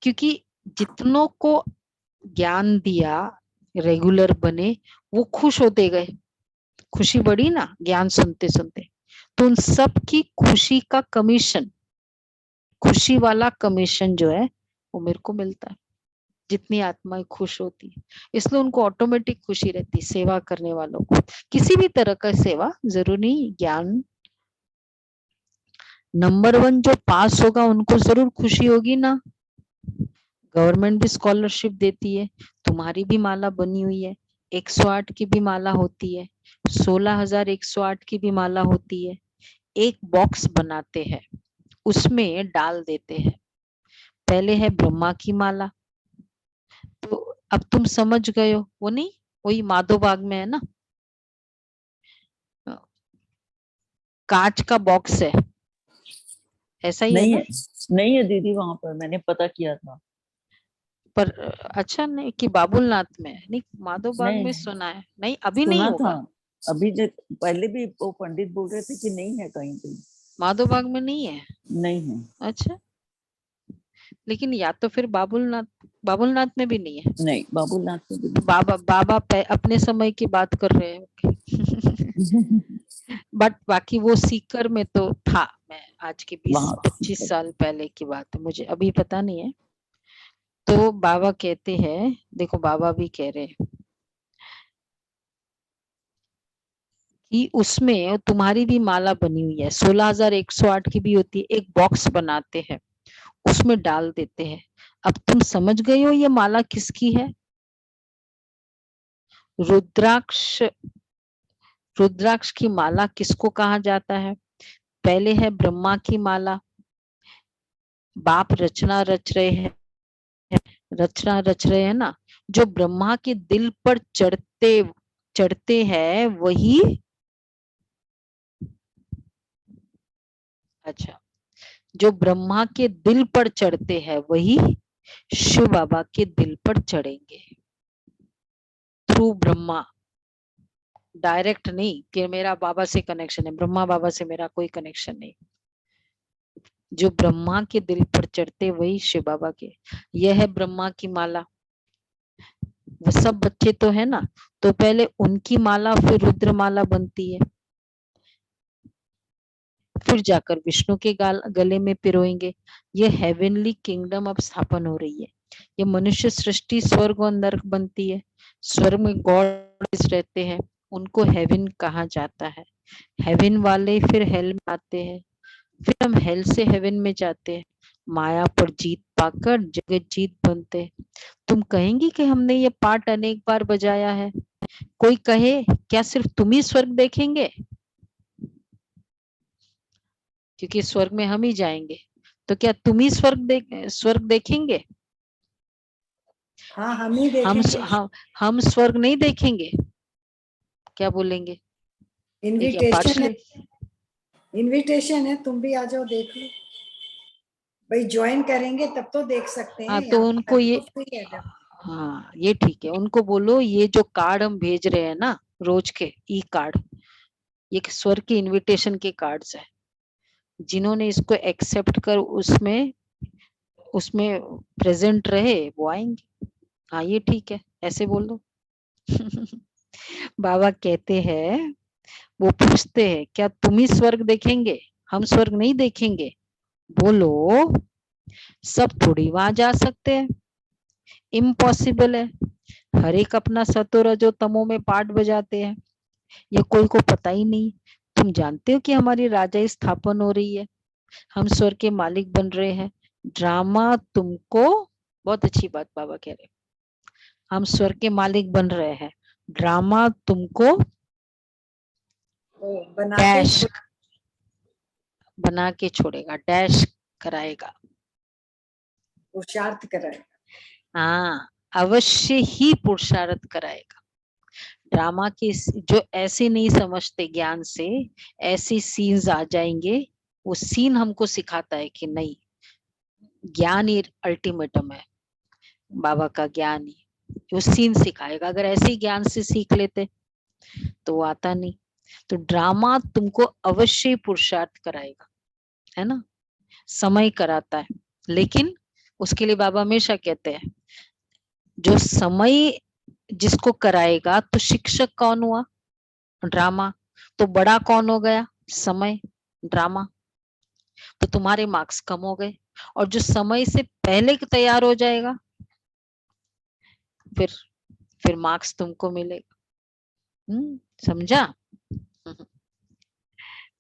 क्योंकि जितनों को ज्ञान दिया रेगुलर बने, वो खुश होते गए, खुशी बढ़ी ना ज्ञान सुनते सुनते। तो उन सब की खुशी का कमीशन, खुशी वाला कमीशन जो है वो मेरे को मिलता है, जितनी आत्माएं खुश होती है। इसलिए उनको ऑटोमेटिक खुशी रहती, सेवा करने वालों को। किसी भी तरह का सेवा, जरूरी नहीं ज्ञान। नंबर 1 जो पास होगा उनको जरूर खुशी होगी ना। गवर्नमेंट भी स्कॉलरशिप देती है, तुम्हारी भी माला बनी हुई है, 108 की भी माला होती है, 16,108 की भी माला होती है। एक बॉक्स बनाते हैं, उसमें डाल देते हैं। पहले है ब्रह्मा की माला, तो अब तुम समझ गए हो, वो नहीं, वही माधो बाग में है ना, कांच का बॉक्स है, ऐसा ही है नहीं ना? है, नहीं है दीदी, वहां पर मैंने पता किया था। पर अच्छा, नहीं कि बाबुलनाथ में है? नहीं, माधो बाग में नहीं, सुना है। नहीं, अभी नहीं सुना था। होगा। अभी पहले भी वो पंडित बोल रहे थे कि नहीं है कहीं पे। माधो बाग में नहीं है? नहीं है। अच्छा, लेकिन या तो फिर बाबुलनाथ, बाबुलनाथ में भी नहीं है। नहीं, बाबूनाथ में भी तो बाबा बाबा अपने समय की बात कर रहे हैं। नहीं। बट बाकी वो सीकर में तो था। मैं आज के वहां 20-25 साल पहले की बात है, मुझे अभी पता नहीं है। तो बाबा कहते हैं, देखो बाबा भी कह रहे हैं कि उसमें तुम्हारी भी माला बनी हुई है, 16,108 की भी होती है। एक बॉक्स बनाते हैं, उसमें डाल देते हैं। अब तुम समझ गए हो ये माला किसकी है? रुद्राक्ष, रुद्राक्ष की माला किसको कहा जाता है? पहले है ब्रह्मा की माला, बाप रचना रच रहे हैं, रचना रच रहे हैं ना, जो ब्रह्मा के दिल पर चढ़ते चढ़ते हैं वही। अच्छा, जो ब्रह्मा के दिल पर चढ़ते हैं वही शिव बाबा के दिल पर चढ़ेंगे, थ्रू ब्रह्मा। डायरेक्ट नहीं कि मेरा बाबा से कनेक्शन है, ब्रह्मा बाबा से मेरा कोई कनेक्शन नहीं। जो ब्रह्मा के दिल पर चढ़ते वही शिव बाबा के। यह है ब्रह्मा की माला। वो सब बच्चे तो है ना, तो पहले उनकी माला फिर रुद्र माला बनती है, फिर जाकर विष्णु के गले में पिरोएंगे। ये हेवनली किंगडम अब स्थापन हो रही है। ये मनुष्य सृष्टि स्वर्ग और नरक बनती है। स्वर्ग में गॉड रहते हैं, उनको हेवन कहा जाता है। हेवन वाले फिर हेल में आते हैं, फिर हम हेल से हेवन में जाते हैं। माया पर जीत पाकर जगत जीत बनते हैं। तुम कहेंगी कि हमने ये पाठ अनेक बार बजाया है। कोई कहे क्या सिर्फ तुम ही स्वर्ग देखेंगे? क्योंकि स्वर्ग में हम ही जाएंगे, तो क्या तुम ही स्वर्ग देखेंगे? हाँ, हम ही देखेंगे। हम स्वर्ग नहीं देखेंगे, क्या बोलेंगे? इनविटेशन है, इनविटेशन है, तुम भी आ जाओ, देख लो भाई, ज्वाइन करेंगे तब तो देख सकते हैं। हाँ, तो यहाँ उनको ये, तो फ्री है। हाँ ये ठीक है, उनको बोलो ये जो कार्ड हम भेज रहे हैं ना रोज के ई कार्ड, ये स्वर्ग के इनविटेशन के कार्ड्स है। जिन्होंने इसको एक्सेप्ट कर उसमें उसमें प्रेजेंट रहे वो आएंगे। हाँ ये ठीक है, ऐसे बोल दो। बाबा कहते हैं, वो पूछते हैं क्या तुम ही स्वर्ग देखेंगे, हम स्वर्ग नहीं देखेंगे? बोलो सब थोड़ी वहां जा सकते हैं, इम्पॉसिबल है। हर एक अपना सतो रजो तमो में पार्ट बजाते हैं। ये कोई को पता ही नहीं। तुम जानते हो कि हमारी राजा स्थापन हो रही है, हम स्वर्ग के मालिक बन रहे हैं। ड्रामा तुमको, बहुत अच्छी बात बाबा कह रहे, हम स्वर्ग के मालिक बन रहे हैं, ड्रामा तुमको वो बना के डैश बना के छोड़ेगा, डैश कराएगा। पुरुषार्थ कराए। हाँ, अवश्य ही पुरुषार्थ कराएगा। ड्रामा के जो ऐसे नहीं समझते ज्ञान से, ऐसे सीन्स आ जाएंगे, वो सीन हमको सिखाता है कि नहीं, ज्ञान ही अल्टीमेटम है, बाबा का ज्ञान ही वो सीन सिखाएगा। अगर ऐसे ही ज्ञान से सीख लेते तो वो आता नहीं। तो ड्रामा तुमको अवश्य पुरुषार्थ कराएगा, है ना, समय कराता है। लेकिन उसके लिए बाबा हमेशा कहते हैं, जो समय जिसको कराएगा, तो शिक्षक कौन हुआ? ड्रामा। तो बड़ा कौन हो गया? समय, ड्रामा। तो तुम्हारे मार्क्स कम हो गए, और जो समय से पहले तैयार हो जाएगा, फिर मार्क्स तुमको मिलेगा। समझा?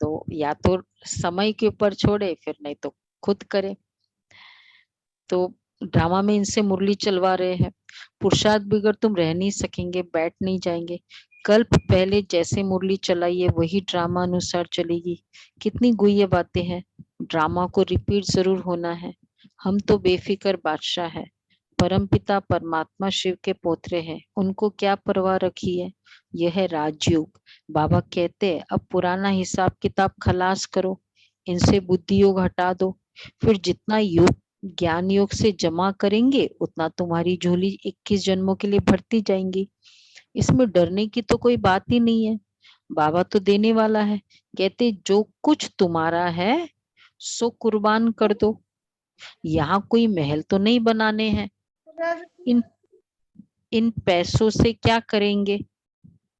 तो या तो समय के ऊपर छोड़े, फिर नहीं तो खुद करे। तो ड्रामा में इनसे मुरली चलवा रहे हैं, पुरुषार्थ बगैर तुम रह नहीं सकेंगे, बैठ नहीं जाएंगे। कल्प पहले जैसे मुरली चलाइए वही ड्रामा अनुसार चलेगी। कितनी गुह्य बातें हैं। ड्रामा को रिपीट जरूर होना है। हम तो बेफिक्र बादशाह है, परमपिता परमात्मा शिव के पोतरे हैं, उनको क्या परवाह रखी है। यह है राजयोग। बाबा कहते हैं अब पुराना हिसाब किताब खलास करो, इनसे बुद्धि योग हटा दो, फिर जितना योग ज्ञान योग से जमा करेंगे उतना तुम्हारी झोली 21 जन्मों के लिए भरती जाएंगी। इसमें डरने की तो कोई बात ही नहीं है, बाबा तो देने वाला है। कहते जो कुछ तुम्हारा है सो कुर्बान कर दो। यहाँ कोई महल तो नहीं बनाने हैं, इन इन पैसों से क्या करेंगे?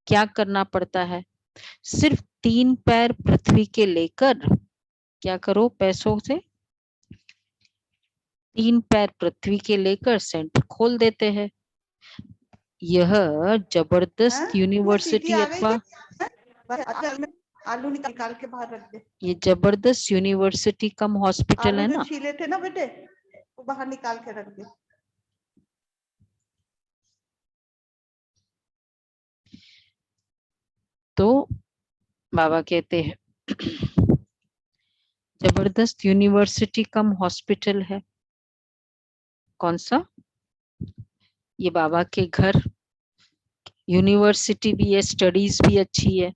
क्या करना पड़ता है? सिर्फ 3 पैर पृथ्वी के लेकर क्या करो? पैसों से 3 पैर पृथ्वी के लेकर सेंटर खोल देते हैं। यह जबरदस्त यूनिवर्सिटी अथवा आलू निकाल के बाहर रख दे। ये जबरदस्त यूनिवर्सिटी कम हॉस्पिटल है आलू जो ना। छीले थे ना बेटे, वो बाहर निकाल के रख दे। तो बाबा कहते हैं जबरदस्त यूनिवर्सिटी कम हॉस्पिटल है। कौन सा? ये बाबा के घर, यूनिवर्सिटी भी है, स्टडीज भी अच्छी है,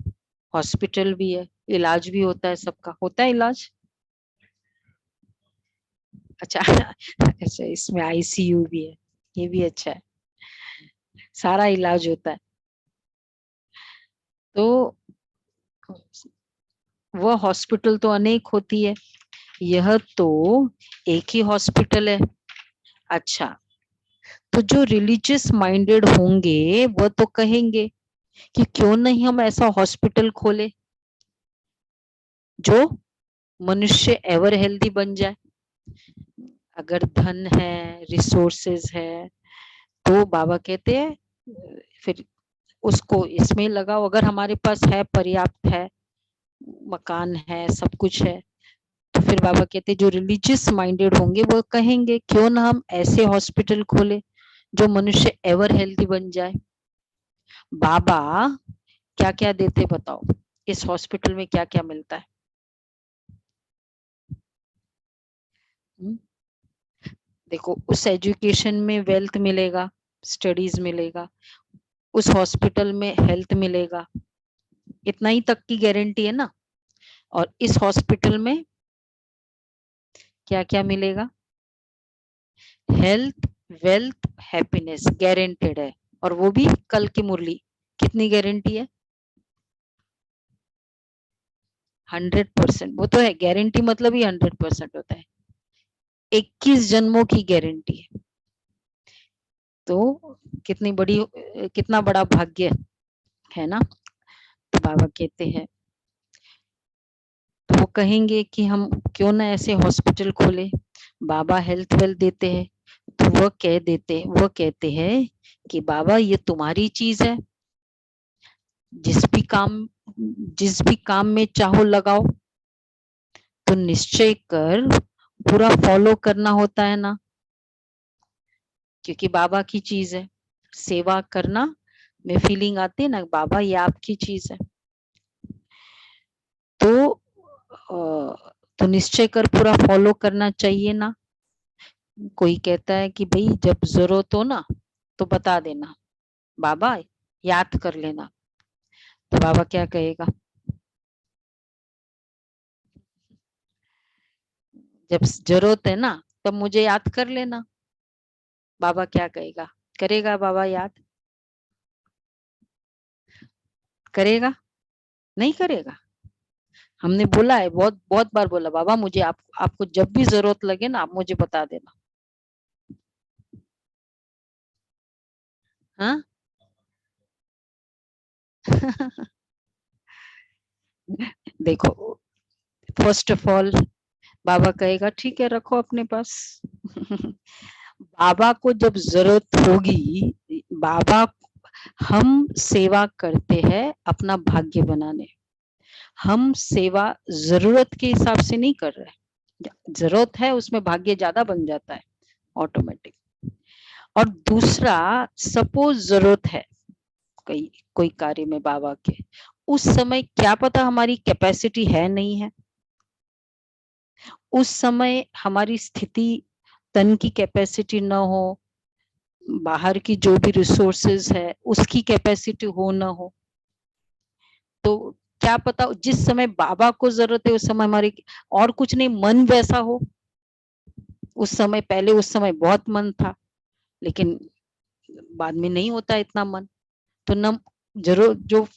हॉस्पिटल भी है, इलाज भी होता है, सबका होता है इलाज। अच्छा अच्छा, इसमें आईसीयू भी है, ये भी अच्छा है, सारा इलाज होता है। तो वह हॉस्पिटल तो अनेक होती है, यह तो एक ही हॉस्पिटल है। अच्छा, तो जो रिलीजियस माइंडेड होंगे वह तो कहेंगे कि क्यों नहीं हम ऐसा हॉस्पिटल खोले जो मनुष्य एवर हेल्दी बन जाए। अगर धन है, रिसोर्सेज है, तो बाबा कहते हैं फिर उसको इसमें लगाओ। अगर हमारे पास है, पर्याप्त है, मकान है, सब कुछ है, तो फिर बाबा कहते हैं जो रिलीजियस माइंडेड होंगे वो कहेंगे क्यों ना हम ऐसे हॉस्पिटल खोले जो मनुष्य एवर हेल्दी बन जाए। बाबा क्या क्या देते बताओ, इस हॉस्पिटल में क्या क्या मिलता है? देखो, उस एजुकेशन में वेल्थ मिलेगा, स्टडीज मिलेगा, उस हॉस्पिटल में हेल्थ मिलेगा, इतना ही तक की गारंटी है ना। और इस हॉस्पिटल में क्या क्या मिलेगा? हेल्थ, वेल्थ, हैप्पीनेस गारंटेड है। और वो भी कल की मुरली कितनी गारंटी है? 100%। वो तो है गारंटी, मतलब ही 100% होता है, 21 जन्मों की गारंटी है। तो कितना बड़ा भाग्य है ना। तो बाबा कहते हैं, तो वो कहेंगे कि हम क्यों ना ऐसे हॉस्पिटल खोले। बाबा हेल्थ वेल्थ देते हैं, तो वह कहते हैं कि बाबा ये तुम्हारी चीज है, जिस भी काम में चाहो लगाओ, तो निश्चय कर पूरा फॉलो करना होता है ना, क्योंकि बाबा की चीज है। सेवा करना में फीलिंग आती है ना, बाबा ये आपकी चीज है, तो निश्चय कर पूरा फॉलो करना चाहिए ना। कोई कहता है कि भाई जब जरूरत हो ना तो बता देना, बाबा याद कर लेना, तो बाबा क्या कहेगा? जब जरूरत है ना तब मुझे याद कर लेना, बाबा क्या कहेगा? करेगा बाबा याद? करेगा? नहीं करेगा। हमने बोला है, बहुत बहुत बार बोला, बाबा मुझे आपको जब भी जरूरत लगे ना आप मुझे बता देना। हाँ देखो, फर्स्ट ऑफ ऑल बाबा कहेगा ठीक है रखो अपने पास। बाबा को जब जरूरत होगी, बाबा, हम सेवा करते हैं अपना भाग्य बनाने, हम सेवा जरूरत के हिसाब से नहीं कर रहे। जरूरत है उसमें भाग्य ज्यादा बन जाता है ऑटोमेटिक। और दूसरा, सपोज जरूरत है कोई कार्य में बाबा के, उस समय क्या पता हमारी कैपेसिटी है नहीं है, उस समय हमारी स्थिति, तन की कैपेसिटी न हो, बाहर की जो भी रिसोर्सेज है उसकी कैपेसिटी हो ना हो, तो क्या पता जिस समय बाबा को जरूरत है उस समय हमारी और कुछ नहीं, मन वैसा हो। उस समय पहले उस समय बहुत मन था, लेकिन बाद में नहीं होता इतना मन, तो न जरूर जो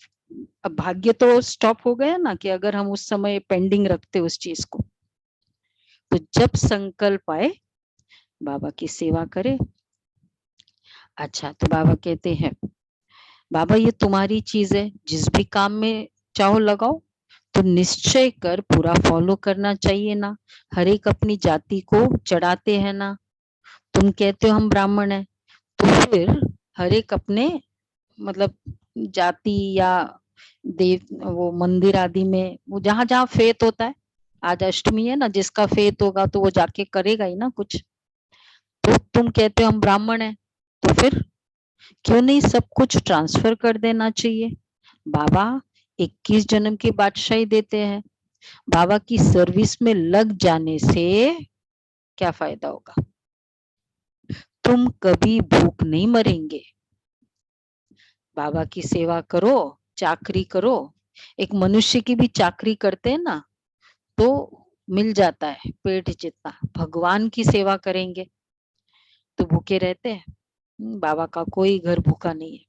अब भाग्य तो स्टॉप हो गया ना, कि अगर हम उस समय पेंडिंग रखते उस चीज को, तो जब संकल्प आए बाबा की सेवा करे। अच्छा, तो बाबा कहते हैं, बाबा ये तुम्हारी चीज है, जिस भी काम में चाहो लगाओ, तो निश्चय कर पूरा फॉलो करना चाहिए ना। हर एक अपनी जाति को चढ़ाते हैं ना, तुम कहते हो हम ब्राह्मण हैं, तो फिर हर एक अपने मतलब जाति या देव वो मंदिर आदि में वो जहां जहां फेत होता है, आज अष्टमी है ना, जिसका फेत होगा तो वो जाके करेगा ही ना कुछ। तो तुम कहते हो हम ब्राह्मण हैं, तो फिर क्यों नहीं सब कुछ ट्रांसफर कर देना चाहिए? बाबा 21 जन्म की बादशाही देते हैं, बाबा की सर्विस में लग जाने से क्या फायदा होगा? तुम कभी भूख नहीं मरेंगे। बाबा की सेवा करो, चाकरी करो, एक मनुष्य की भी चाकरी करते हैं ना तो मिल जाता है पेट जितना, भगवान की सेवा करेंगे तो भूखे रहते हैं? बाबा का कोई घर भूखा नहीं है।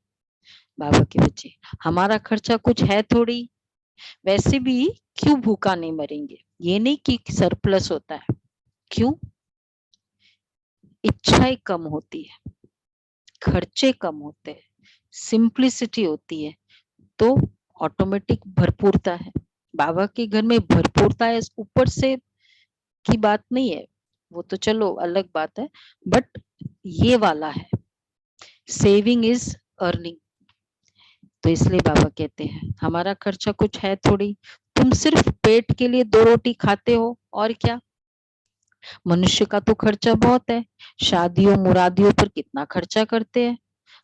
बाबा के बच्चे, हमारा खर्चा कुछ है थोड़ी, वैसे भी क्यों भूखा नहीं मरेंगे? ये नहीं कि सरप्लस होता है, क्यों? इच्छाएं कम होती है, खर्चे कम होते हैं, सिंप्लिसिटी होती है, तो ऑटोमेटिक भरपूरता है। बाबा के घर में भरपूरता है, ऊपर से की बात नहीं है, वो तो चलो अलग बात है, बट ये वाला है, सेविंग इज अर्निंग। तो इसलिए बाबा कहते हैं हमारा खर्चा कुछ है थोड़ी, तुम सिर्फ पेट के लिए 2 रोटी खाते हो और क्या। मनुष्य का तो खर्चा बहुत है, शादियों मुरादियों पर कितना खर्चा करते हैं,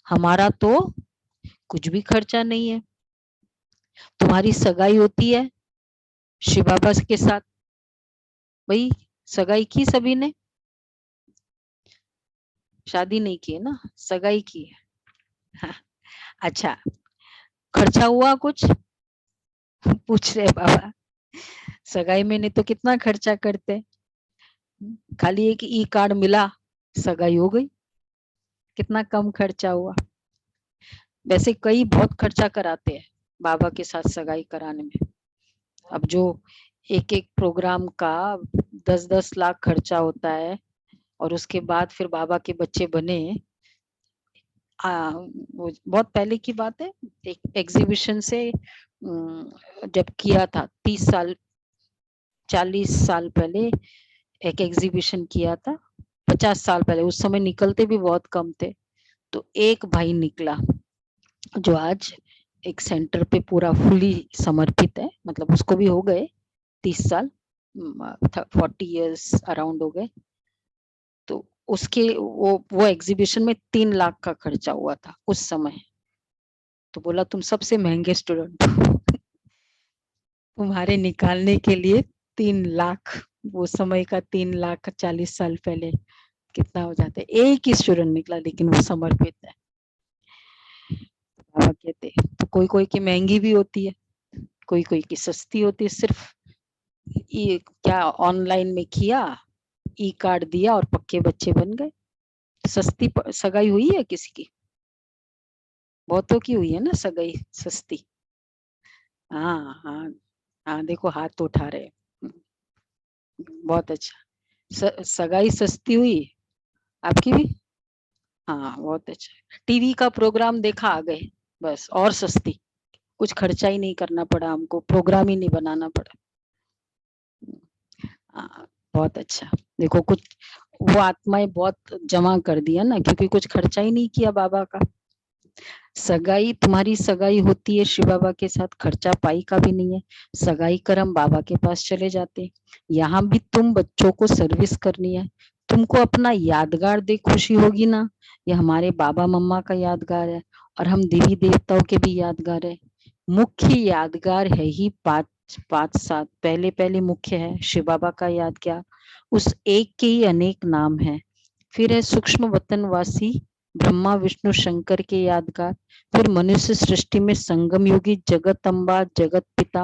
हमारा तो कुछ भी खर्चा नहीं है। तुम्हारी सगाई होती है शिव बाबा के साथ, भाई सगाई की सभी ने, शादी नहीं की है ना, सगाई की है। हाँ, अच्छा, खर्चा हुआ कुछ? पूछ रहे बाबा, सगाई में नहीं तो कितना खर्चा करते, खाली एक ई कार्ड मिला सगाई हो गई, कितना कम खर्चा हुआ। वैसे कई बहुत खर्चा कराते हैं बाबा के साथ सगाई कराने में। अब जो एक एक प्रोग्राम का 10-10 लाख खर्चा होता है, और उसके बाद फिर बाबा के बच्चे बने, वो बहुत पहले की बात है, एक एग्जीबिशन से जब किया था 30 साल 40 साल पहले, एक एग्जीबिशन किया था, 50 साल पहले, उस समय निकलते भी बहुत कम थे, तो एक भाई निकला जो आज एक सेंटर पे पूरा फुली समर्पित है, मतलब उसको भी हो गए 30 साल, 40 इयर्स अराउंड हो गए। तो उसके वो एग्जीबिशन में 3 लाख का खर्चा हुआ था उस समय। तो बोला तुम सबसे महंगे स्टूडेंट हो तुम्हारे निकालने के लिए 3 लाख, वो समय का 3 लाख 40 साल पहले कितना हो जाता है। एक ही स्टूडेंट निकला, लेकिन वो समर्पित है। बाबा कहते तो कोई कोई की महंगी भी होती है, कोई कोई की सस्ती होती है। सिर्फ ये क्या ऑनलाइन में किया, ई कार्ड दिया और पक्के बच्चे बन गए। सस्ती सगाई हुई है किसी की? बहुतों की हुई है ना सगाई सस्ती। हाँ हाँ हाँ, देखो हाथ उठा रहे हैं। बहुत अच्छा। सगाई सस्ती हुई आपकी भी? हाँ बहुत अच्छा। टीवी का प्रोग्राम देखा आ गए बस, और सस्ती, कुछ खर्चा ही नहीं करना पड़ा हमको, प्रोग्राम ही नहीं बनाना पड़ा। बहुत अच्छा। देखो कुछ वो आत्माएं बहुत जमा कर दिया ना, क्योंकि कुछ खर्चा ही नहीं किया बाबा का। सगाई, तुम्हारी सगाई होती है शिव बाबा के साथ, खर्चा पाई का भी नहीं है। सगाई कर हम बाबा के पास चले जाते। यहाँ भी तुम बच्चों को सर्विस करनी है, तुमको अपना यादगार दे खुशी होगी ना। ये हमारे बाबा मम्मा का यादगार है, और हम देवी देवताओं के भी यादगार है। मुख्य यादगार है ही पांच सात, पहले पहले मुख्य है शिव बाबा का यादगार, उस एक के ही अनेक नाम है। फिर है सूक्ष्म वतनवासी ब्रह्मा विष्णु शंकर के यादगार। फिर मनुष्य सृष्टि में संगम योगी जगत अम्बा जगत पिता,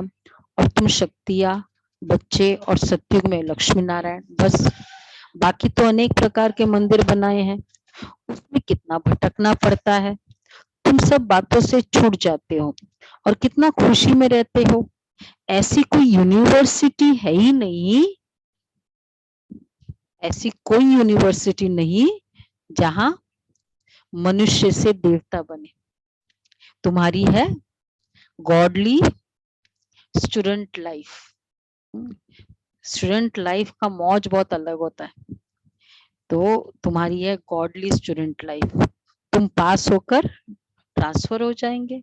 और तुम शक्तियां बच्चे, और सतयुग में लक्ष्मी नारायण। बस बाकी तो अनेक प्रकार के मंदिर बनाए हैं, उसमें कितना भटकना पड़ता है। तुम सब बातों से छूट जाते हो और कितना खुशी में रहते हो। ऐसी कोई यूनिवर्सिटी है ही नहीं, ऐसी कोई यूनिवर्सिटी नहीं जहां मनुष्य से देवता बने। तुम्हारी है godly student life. Student life का मौज बहुत अलग होता है। तो तुम्हारी है गॉडली स्टूडेंट लाइफ। तुम पास होकर ट्रांसफर हो जाएंगे।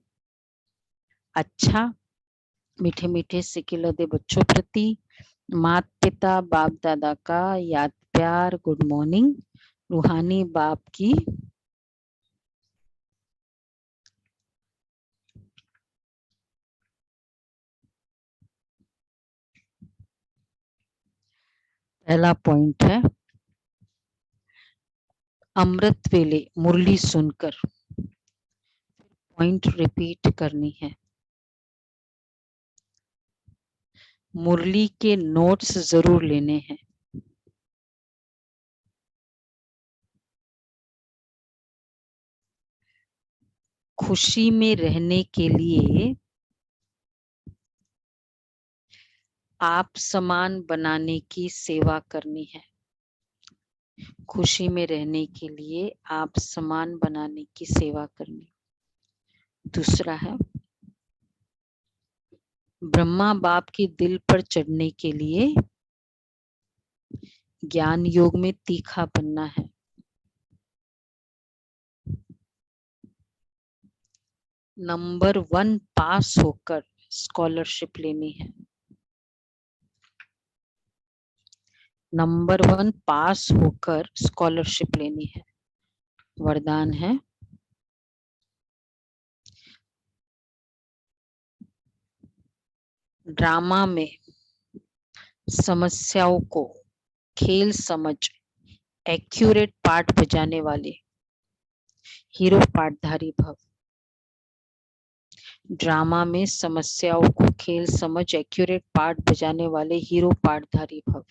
अच्छा, मीठे मीठे सिकिल दे बच्चों प्रति माता पिता बाप दादा का याद प्यार गुड मॉर्निंग। रूहानी बाप की पहला पॉइंट है अमृत वेले मुरली सुनकर पॉइंट रिपीट करनी है। मुरली के नोट्स जरूर लेने हैं। खुशी में रहने के लिए आप समान बनाने की सेवा करनी है। खुशी में रहने के लिए आप समान बनाने की सेवा करनी। दूसरा है ब्रह्मा बाप के दिल पर चढ़ने के लिए ज्ञान योग में तीखा बनना है। नंबर 1 पास होकर स्कॉलरशिप लेनी है। नंबर 1 पास होकर स्कॉलरशिप लेनी है। वरदान है ड्रामा में समस्याओं को खेल समझ एक्यूरेट पार्ट बजाने वाले हीरो पार्टधारी भव। ड्रामा में समस्याओं को खेल समझ एक्यूरेट पार्ट बजाने वाले हीरो पार्टधारी भव।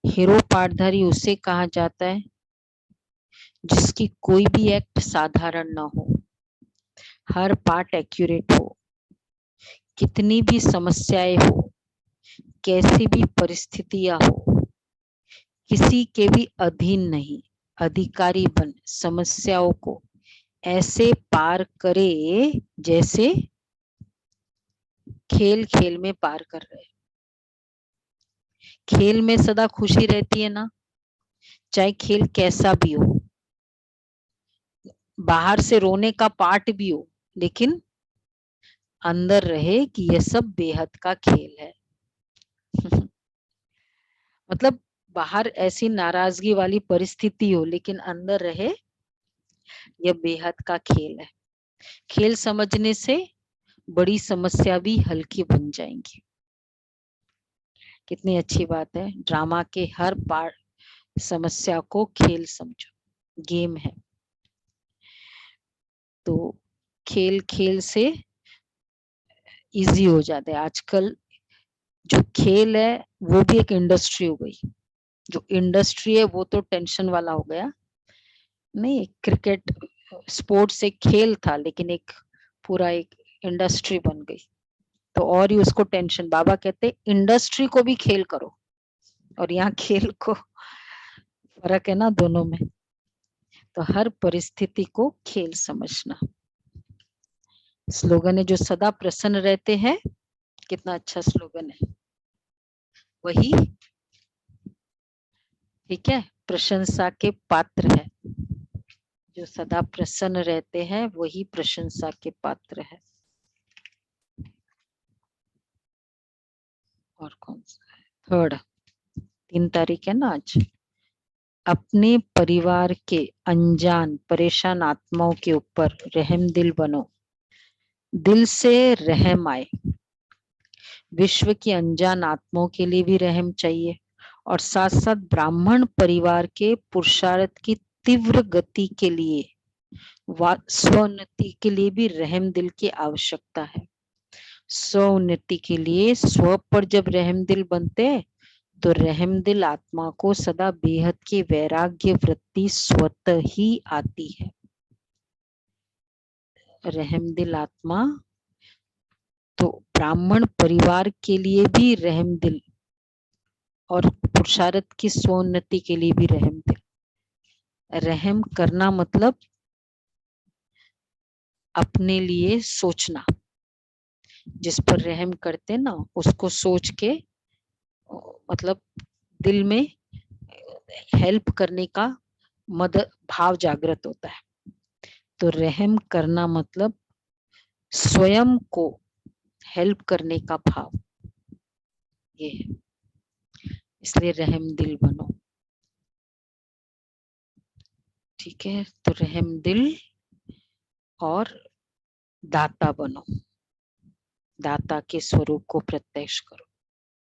हीरो पार्टधारी उसे कहा जाता है जिसकी कोई भी एक्ट साधारण ना हो, हर पार्ट एक्यूरेट हो, कितनी भी समस्याएं हो, कैसी भी परिस्थितियां हो, किसी के भी अधीन नहीं, अधिकारी बन समस्याओं को ऐसे पार करे जैसे खेल खेल में पार कर रहे। खेल में सदा खुशी रहती है ना, चाहे खेल कैसा भी हो, बाहर से रोने का पार्ट भी हो, लेकिन अंदर रहे कि यह सब बेहद का खेल है। मतलब बाहर ऐसी नाराजगी वाली परिस्थिति हो, लेकिन अंदर रहे यह बेहद का खेल है। खेल समझने से बड़ी समस्या भी हल्की बन जाएंगी। कितनी अच्छी बात है। ड्रामा के हर पार्ट समस्या को खेल समझो, गेम है। तो खेल खेल से इजी हो जाता है। आजकल जो खेल है वो भी एक इंडस्ट्री हो गई। जो इंडस्ट्री है वो तो टेंशन वाला हो गया। नहीं, क्रिकेट स्पोर्ट्स एक खेल था, लेकिन एक पूरा एक इंडस्ट्री बन गई। तो और ही उसको टेंशन। बाबा कहते इंडस्ट्री को भी खेल करो, और यहाँ खेल को फर्क है ना दोनों में। तो हर परिस्थिति को खेल समझना। स्लोगन है जो सदा प्रसन्न रहते हैं। कितना अच्छा स्लोगन है। वही ठीक है, प्रशंसा के पात्र है। जो सदा प्रसन्न रहते हैं वही प्रशंसा के पात्र है। और कौन सा है? 3 3 तारीख है ना आज। अपने परिवार के अनजान परेशान आत्माओं के ऊपर रहम दिल बनो, दिल से रहम आए। विश्व की अनजान आत्माओं के लिए भी रहम चाहिए, और साथ साथ ब्राह्मण परिवार के पुरुषार्थ की तीव्र गति के लिए स्वोन्नति के लिए भी रहम दिल की आवश्यकता है। स्वोन्नति के लिए स्व पर जब रहम दिल बनते हैं, तो रहम दिल आत्मा को सदा बेहद की वैराग्य वृत्ति स्वतः ही आती है। रहम दिल आत्मा तो ब्राह्मण परिवार के लिए भी रहम दिल, और पुरुषार्थ की स्वोन्नति के लिए भी रहम दिल। रहम करना मतलब अपने लिए सोचना। जिस पर रहम करते ना उसको सोच के, मतलब दिल में हेल्प करने का मदद भाव जागृत होता है। तो रहम करना मतलब स्वयं को हेल्प करने का भाव, ये है। इसलिए रहम दिल बनो। ठीक है, तो रहम दिल और दाता बनो। दाता के स्वरूप को प्रत्यक्ष करो,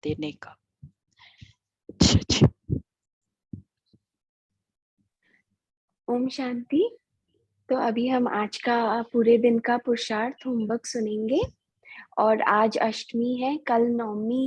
देने का। अच्छा। ओम शांति। तो अभी हम आज का पूरे दिन का पुरुषार्थ होमवर्क सुनेंगे। और आज अष्टमी है, कल नवमी